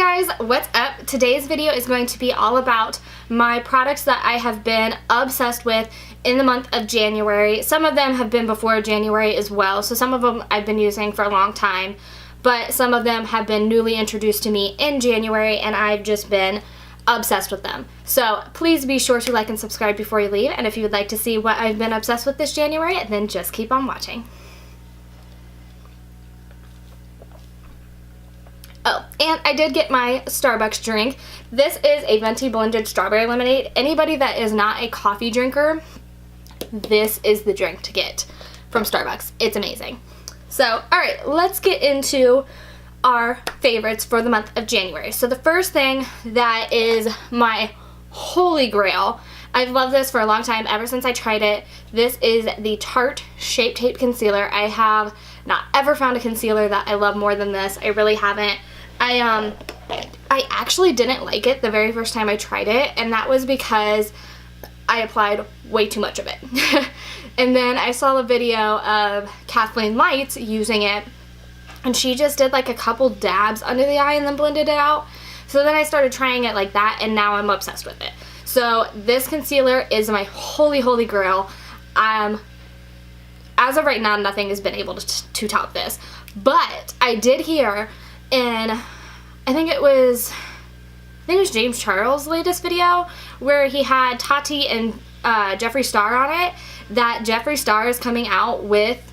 Hi guys, what's up? Today's video is going to be all about my products that I have been obsessed with in the month of January. Some of them have been before January as well, so some of them I've been using for a long time, but some of them have been newly introduced to me in January and I've just been obsessed with them. So please be sure to like and subscribe before you leave, and if you would like to see what I've been obsessed with this January, then just keep on watching. Oh, and I did get my Starbucks drink. This is a venti blended strawberry lemonade. Anybody that is not a coffee drinker, this is the drink to get from Starbucks. It's amazing. So, alright, let's get into our favorites for the month of January. So the first thing that is my holy grail, I've loved this for a long time, ever since I tried it. This is the Tarte Shape Tape Concealer. I have not ever found a concealer that I love more than this. I really haven't. I actually didn't like it the very first time I tried it, and that was because I applied way too much of it. And then I saw a video of Kathleen Lights using it, and she just did like a couple dabs under the eye and then blended it out. So then I started trying it like that, and now I'm obsessed with it. So this concealer is my holy grail. As of right now, nothing has been able to top this. But I did hear in, I think it was James Charles' latest video, where he had Tati and Jeffree Star on it, that Jeffree Star is coming out with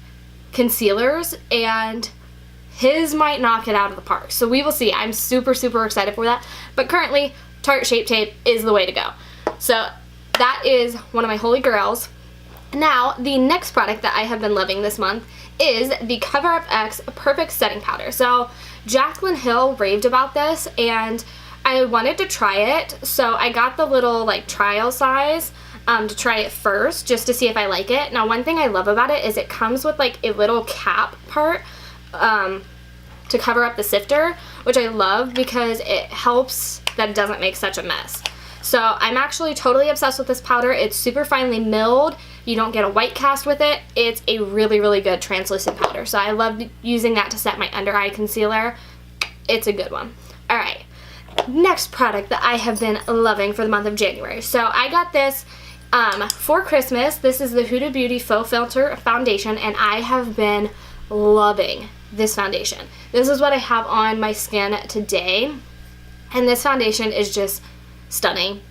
concealers and his might knock it out of the park. So we will see. I'm super excited for that. But currently, Tarte Shape Tape is the way to go. So that is one of my holy grails. Now, the next product that I have been loving this month is the CoverUp X Perfect Setting Powder. So Jaclyn Hill raved about this and I wanted to try it, so I got the little like trial size to try it first, just to see if I like it. Now, one thing I love about it is it comes with like a little cap part to cover up the sifter, which I love because it helps that it doesn't make such a mess. So I'm actually totally obsessed with this powder. It's super finely milled. You don't get a white cast with it. It's a really good translucent powder. So I love using that to set my under eye concealer. It's a good one. Alright, next product that I have been loving for the month of January. So I got this for Christmas. This is the Huda Beauty Faux Filter Foundation, and I have been loving this foundation. This is what I have on my skin today, and this foundation is just stunning.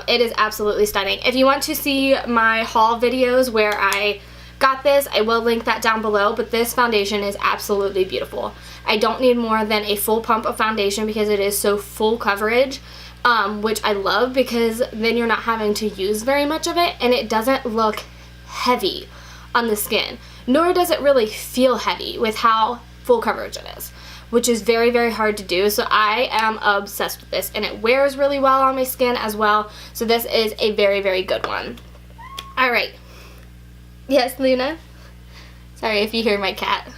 It is absolutely stunning. If you want to see my haul videos where I got this, I will link that down below, but this foundation is absolutely beautiful. I don't need more than a full pump of foundation because it is so full coverage, which I love because then you're not having to use very much of it, and it doesn't look heavy on the skin, nor does it really feel heavy with how full coverage it is, which is very hard to do. So I am obsessed with this, and it wears really well on my skin as well. So this is a very good one. Alright. Yes, Luna? Sorry if you hear my cat.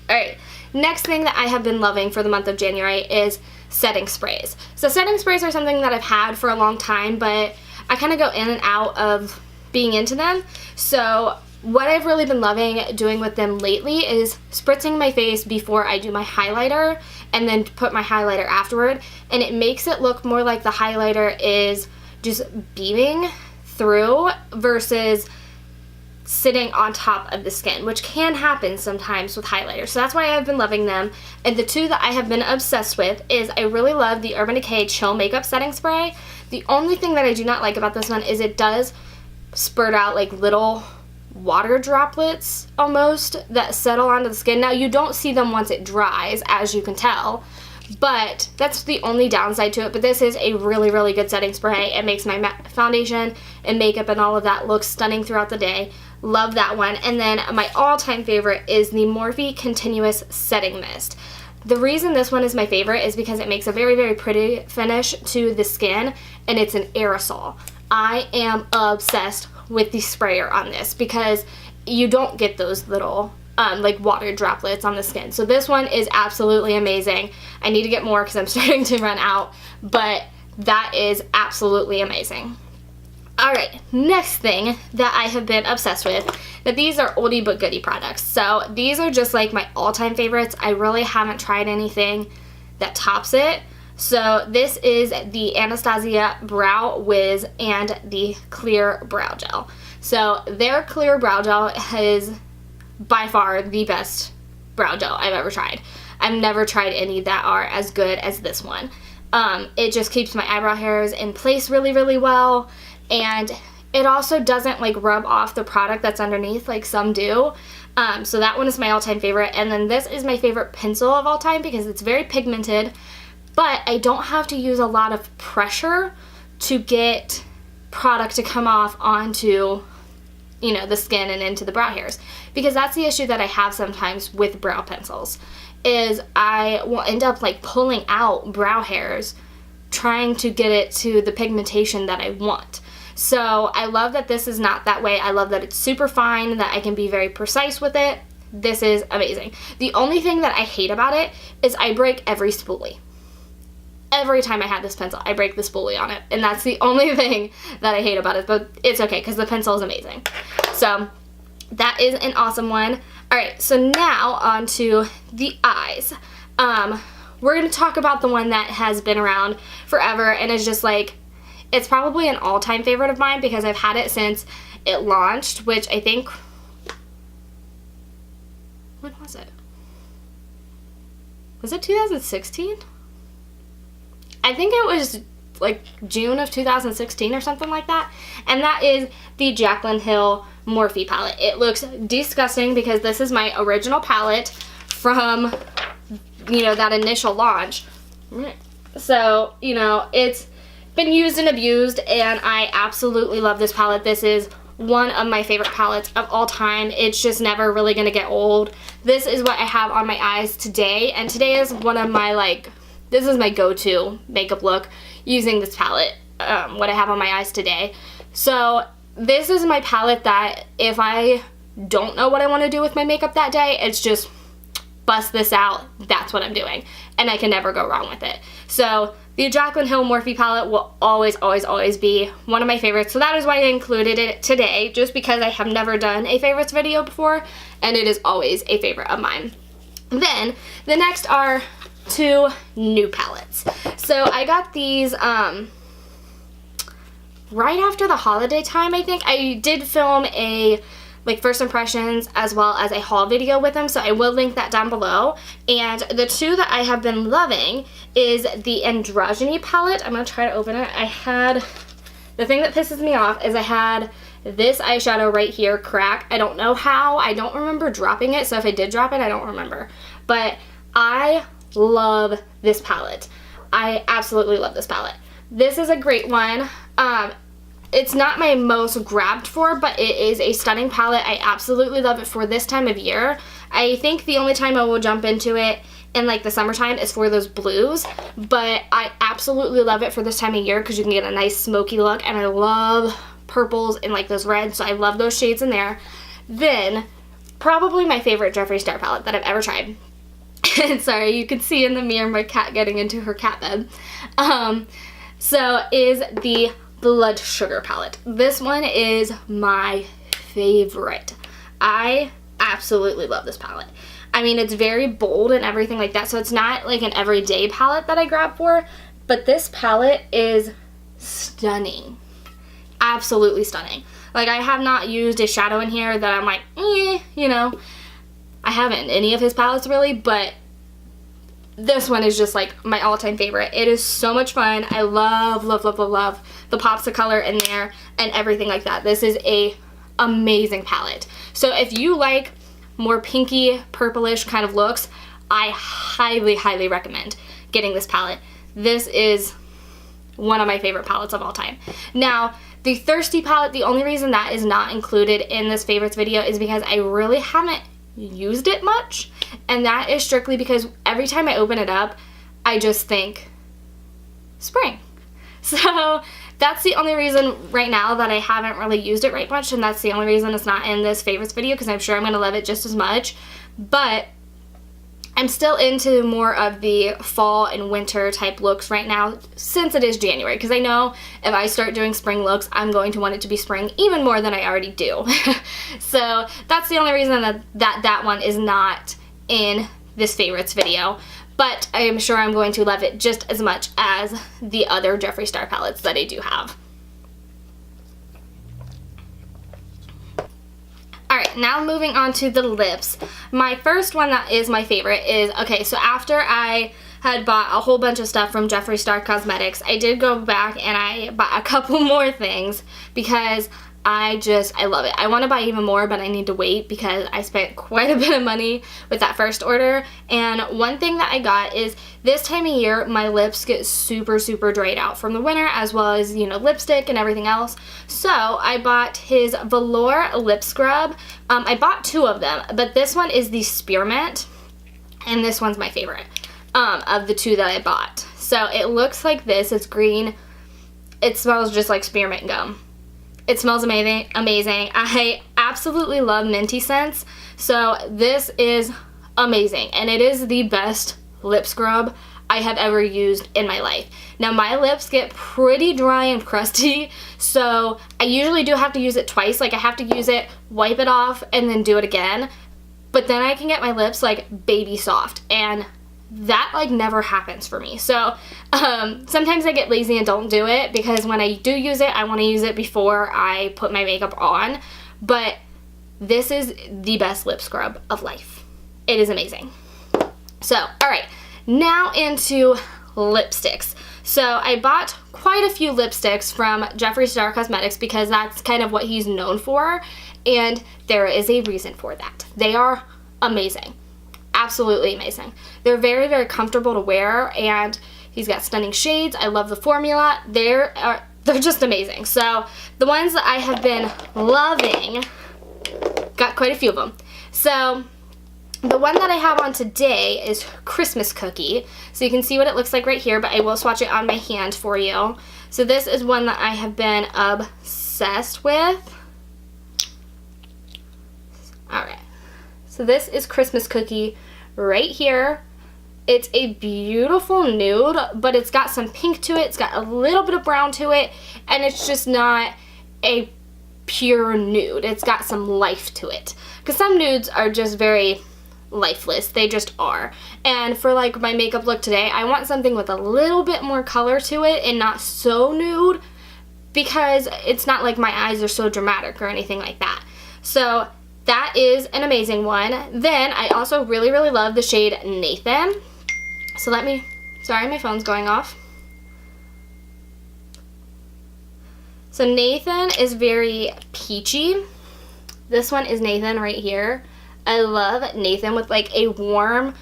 Alright. Next thing that I have been loving for the month of January is setting sprays. So setting sprays are something that I've had for a long time, but I kind of go in and out of being into them. So what I've really been loving doing with them lately is spritzing my face before I do my highlighter and then put my highlighter afterward, and it makes it look more like the highlighter is just beaming through versus sitting on top of the skin, which can happen sometimes with highlighters. So that's why I've been loving them. And the two that I have been obsessed with is I really love the Urban Decay Chill Makeup Setting Spray. The only thing that I do not like about this one is it does spurt out like little water droplets almost that settle onto the skin. Now, you don't see them once it dries, as you can tell, but that's the only downside to it. But this is a really good setting spray. It makes my foundation and makeup and all of that look stunning throughout the day. Love that one. And then my all-time favorite is the Morphe Continuous Setting Mist. The reason this one is my favorite is because it makes a very pretty finish to the skin, and it's an aerosol. I am obsessed with the sprayer on this because you don't get those little like water droplets on the skin. So this one is absolutely amazing. I need to get more because I'm starting to run out, but that is absolutely amazing. Alright, next thing that I have been obsessed with, that these are oldie but goodie products. So these are just like my all-time favorites. I really haven't tried anything that tops it. So this is the Anastasia Brow Wiz and the Clear Brow Gel. So their Clear Brow Gel is by far the best brow gel I've ever tried. I've never tried any that are as good as this one. It just keeps my eyebrow hairs in place really, really well, and it also doesn't like rub off the product that's underneath like some do. So that one is my all-time favorite. And then this is my favorite pencil of all time because it's very pigmented, but I don't have to use a lot of pressure to get product to come off onto, you know, the skin and into the brow hairs, because that's the issue that I have sometimes with brow pencils, is I will end up like pulling out brow hairs trying to get it to the pigmentation that I want. So I love that this is not that way. I love that it's super fine, that I can be very precise with it. This is amazing. The only thing that I hate about it is I break every spoolie. Every time I have this pencil, I break the spoolie on it, and that's the only thing that I hate about it, but it's okay because the pencil is amazing. So that is an awesome one. All right, so now on to the eyes. We're going to talk about the one that has been around forever and is just like, it's probably an all-time favorite of mine because I've had it since it launched, which I think, when was it? Was it 2016? I think it was like June of 2016 or something like that. And that is the Jaclyn Hill Morphe palette. It looks disgusting because this is my original palette from, you know, that initial launch. So, you know, it's been used and abused, and I absolutely love this palette. This is one of my favorite palettes of all time. It's just never really gonna get old. This is what I have on my eyes today, and today is one of my, like, this is my go-to makeup look using this palette, what I have on my eyes today. So this is my palette that if I don't know what I want to do with my makeup that day, it's just bust this out, that's what I'm doing, and I can never go wrong with it. So the Jaclyn Hill Morphe palette will always, always, always be one of my favorites. So that is why I included it today, just because I have never done a favorites video before, and it is always a favorite of mine. Then the next are two new palettes. So I got these right after the holiday time, I think. I did film a like first impressions as well as a haul video with them, so I will link that down below. And the two that I have been loving is the Androgyny palette. I'm gonna try to open it. The thing that pisses me off is I had this eyeshadow right here crack. I don't know how. I don't remember dropping it, so if I did drop it, I don't remember. But I love this palette. I absolutely love this palette. This is a great one. It's not my most grabbed for, but it is a stunning palette. I absolutely love it for this time of year. I think the only time I will jump into it in like the summertime is for those blues, but I absolutely love it for this time of year because you can get a nice smoky look, and I love purples and like those reds, so I love those shades in there. Then probably my favorite Jeffree Star palette that I've ever tried. And sorry, you can see in the mirror my cat getting into her cat bed. So is the Blood Sugar palette. This one is my favorite. I absolutely love this palette. I mean, it's very bold and everything like that, so it's not like an everyday palette that I grab for, but this palette is stunning. Absolutely stunning. Like, I have not used a shadow in here that I'm like, you know. I haven't in any of his palettes really, but this one is just like my all-time favorite. It is so much fun. I love, love, love, love, love the pops of color in there and everything like that. This is a amazing palette. So if you like more pinky, purplish kind of looks, I highly, highly recommend getting this palette. This is one of my favorite palettes of all time. Now, the Thirsty palette, the only reason that is not included in this favorites video is because I really haven't used it much, and that is strictly because every time I open it up, I just think spring. So that's the only reason right now that I haven't really used it right much, and that's the only reason it's not in this favorites video, because I'm sure I'm going to love it just as much. But I'm still into more of the fall and winter type looks right now since it is January, because I know if I start doing spring looks, I'm going to want it to be spring even more than I already do. So that's the only reason that one is not in this favorites video. but I am sure I'm going to love it just as much as the other Jeffree Star palettes that I do have. Alright, now moving on to the lips. My first one that is my favorite is, okay, so after I had bought a whole bunch of stuff from Jeffree Star Cosmetics, I did go back and I bought a couple more things because I love it. I want to buy even more, but I need to wait because I spent quite a bit of money with that first order. And one thing that I got is this time of year, my lips get super, super dried out from the winter, as well as, you know, lipstick and everything else. So I bought his Velour lip scrub. I bought 2 of them, but this one is the spearmint, and this one's my favorite of the 2 that I bought. So it looks like this. It's green. It smells just like spearmint gum. It smells amazing. I absolutely love minty scents, so this is amazing, and it is the best lip scrub I have ever used in my life. Now, my lips get pretty dry and crusty, so I usually do have to use it twice. Like, I have to use it, wipe it off, and then do it again, but then I can get my lips like baby soft, and that like never happens for me. So sometimes I get lazy and don't do it, because when I do use it, I want to use it before I put my makeup on. But this is the best lip scrub of life. It is amazing. So, alright, now into lipsticks. So I bought quite a few lipsticks from Jeffree Star Cosmetics because that's kind of what he's known for, and there is a reason for that. They are amazing. Absolutely amazing. They're very, very comfortable to wear, and he's got stunning shades. I love the formula. They're just amazing. So the ones that I have been loving, got quite a few of them. So the one that I have on today is Christmas Cookie. So you can see what it looks like right here, but I will swatch it on my hand for you. So this is one that I have been obsessed with. Alright. So this is Christmas Cookie right here. It's a beautiful nude, but it's got some pink to it. It's got a little bit of brown to it, and it's just not a pure nude. It's got some life to it. Because some nudes are just very lifeless. They just are. And for like my makeup look today, I want something with a little bit more color to it and not so nude, because it's not like my eyes are so dramatic or anything like that. So that is an amazing one. Then I also really, really love the shade Nathan. So sorry, my phone's going off. So Nathan is very peachy. This one is Nathan right here. I love Nathan with like a warm,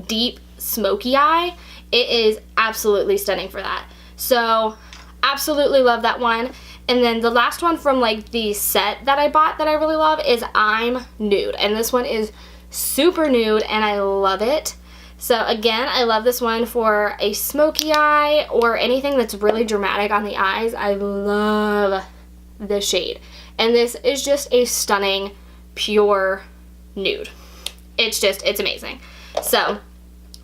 deep, smoky eye. It is absolutely stunning for that. So absolutely love that one. And then the last one from like the set that I bought that I really love is I'm Nude. And this one is super nude and I love it. So again, I love this one for a smoky eye or anything that's really dramatic on the eyes. I love this shade. And this is just a stunning, pure nude. It's amazing. So,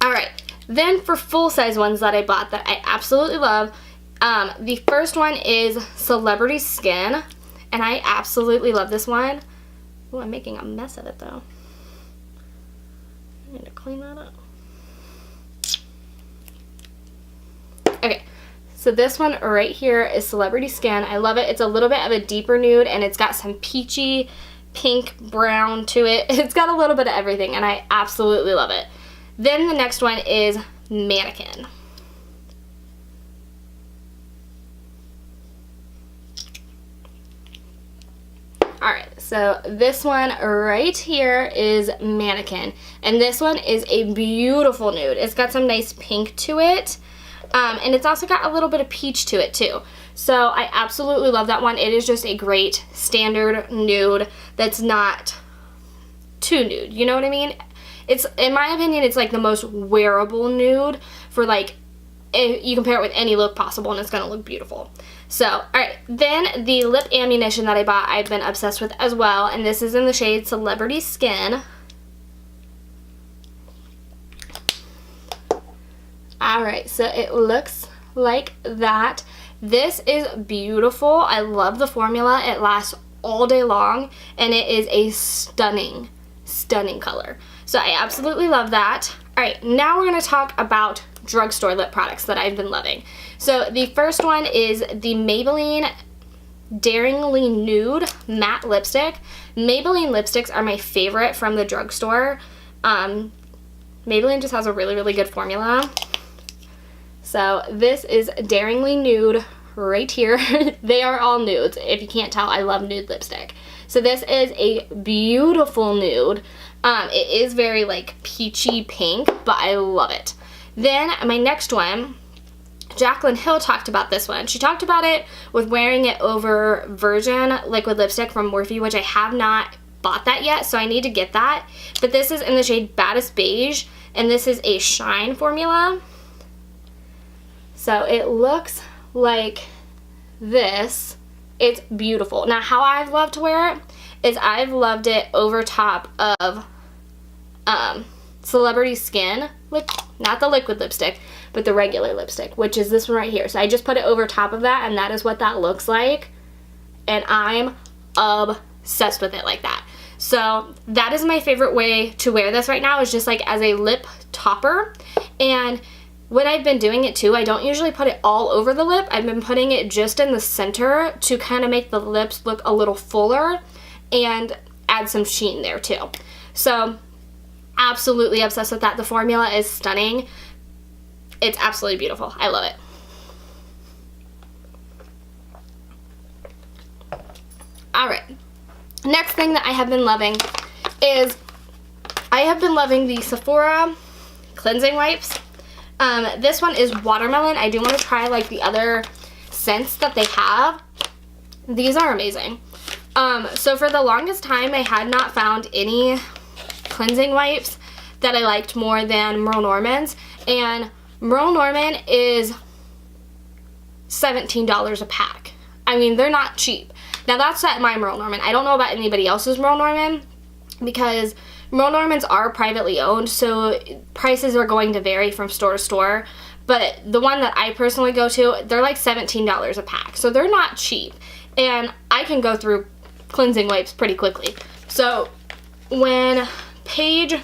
alright. Then for full-size ones that I bought that I absolutely love, the first one is Celebrity Skin, and I absolutely love this one. Oh, I'm making a mess of it though. I need to clean that up. Okay, so this one right here is Celebrity Skin. I love it. It's a little bit of a deeper nude, and it's got some peachy, pink, brown to it. It's got a little bit of everything, and I absolutely love it. Then the next one is Mannequin. Alright, so this one right here is Mannequin, and this one is a beautiful nude. It's got some nice pink to it, and it's also got a little bit of peach to it too. So I absolutely love that one. It is just a great standard nude that's not too nude, you know what I mean? It's, in my opinion, it's like the most wearable nude for like, if you compare it with any look possible, and it's gonna look beautiful. So, alright, then the lip ammunition that I bought, I've been obsessed with as well, and this is in the shade Celebrity Skin. Alright, so it looks like that. This is beautiful. I love the formula. It lasts all day long, and it is a stunning, stunning color. So I absolutely love that. Alright, now we're going to talk about drugstore lip products that I've been loving. So the first one is the Maybelline Daringly Nude Matte Lipstick. Maybelline lipsticks are my favorite from the drugstore. Maybelline just has a really, really good formula. So this is Daringly Nude right here. They are all nudes. If you can't tell, I love nude lipstick. So this is a beautiful nude. It is very like peachy pink, but I love it. Then my next one, Jaclyn Hill talked about this one. She talked about it with wearing it over Virgin liquid lipstick from Morphe, which I have not bought that yet, so I need to get that. But this is in the shade Baddest Beige, and this is a shine formula. So it looks like this. It's beautiful. Now, how I've loved to wear it is I've loved it over top of Celebrity Skin, not the liquid lipstick, but the regular lipstick, which is this one right here. So I just put it over top of that, and that is what that looks like. And I'm obsessed with it like that. So that is my favorite way to wear this right now, is just like as a lip topper. And when I've been doing it too, I don't usually put it all over the lip. I've been putting it just in the center to kind of make the lips look a little fuller and add some sheen there too. So absolutely obsessed with that. The formula is stunning. It's absolutely beautiful. I love it. Alright. Next thing that I have been loving is I have been loving the Sephora cleansing wipes. This one is watermelon. I do want to try like the other scents that they have. These are amazing. So for the longest time, I had not found any cleansing wipes that I liked more than Merle Norman's, and Merle Norman is $17 a pack. I mean, they're not cheap. Now that's at my Merle Norman. I don't know about anybody else's Merle Norman, because Merle Normans are privately owned, so prices are going to vary from store to store. But the one that I personally go to, they're like $17 a pack, so they're not cheap. And I can go through cleansing wipes pretty quickly. So when Paige,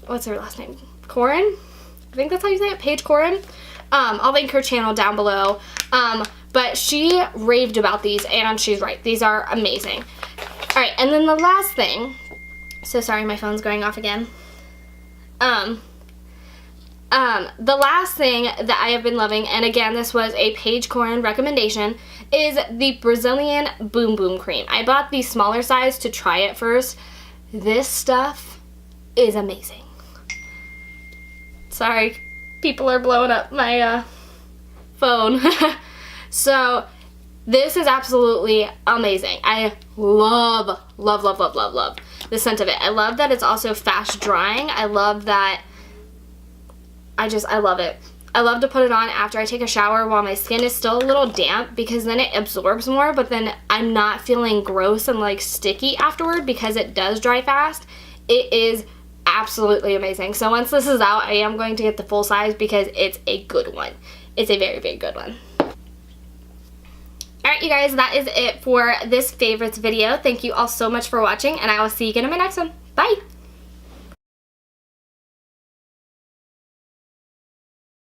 what's her last name? Corin? I think that's how you say it, Paige Corin. I'll link her channel down below. But she raved about these, and she's right. These are amazing. All right, and then the last thing, so sorry, my phone's going off again. The last thing that I have been loving, and again, this was a Paige Corin recommendation, is the Brazilian Boom Boom Cream. I bought the smaller size to try it first. This stuff is amazing. Sorry, people are blowing up my phone. So this is absolutely amazing. I love, love, love, love, love, love the scent of it. I love that it's also fast drying. I love that, I love it. I love to put it on after I take a shower while my skin is still a little damp, because then it absorbs more, but then I'm not feeling gross and like sticky afterward because it does dry fast. It is absolutely amazing. So once this is out, I am going to get the full size because it's a good one. It's a very, very good one. Alright, you guys, that is it for this favorites video. Thank you all so much for watching, and I will see you again in my next one. Bye!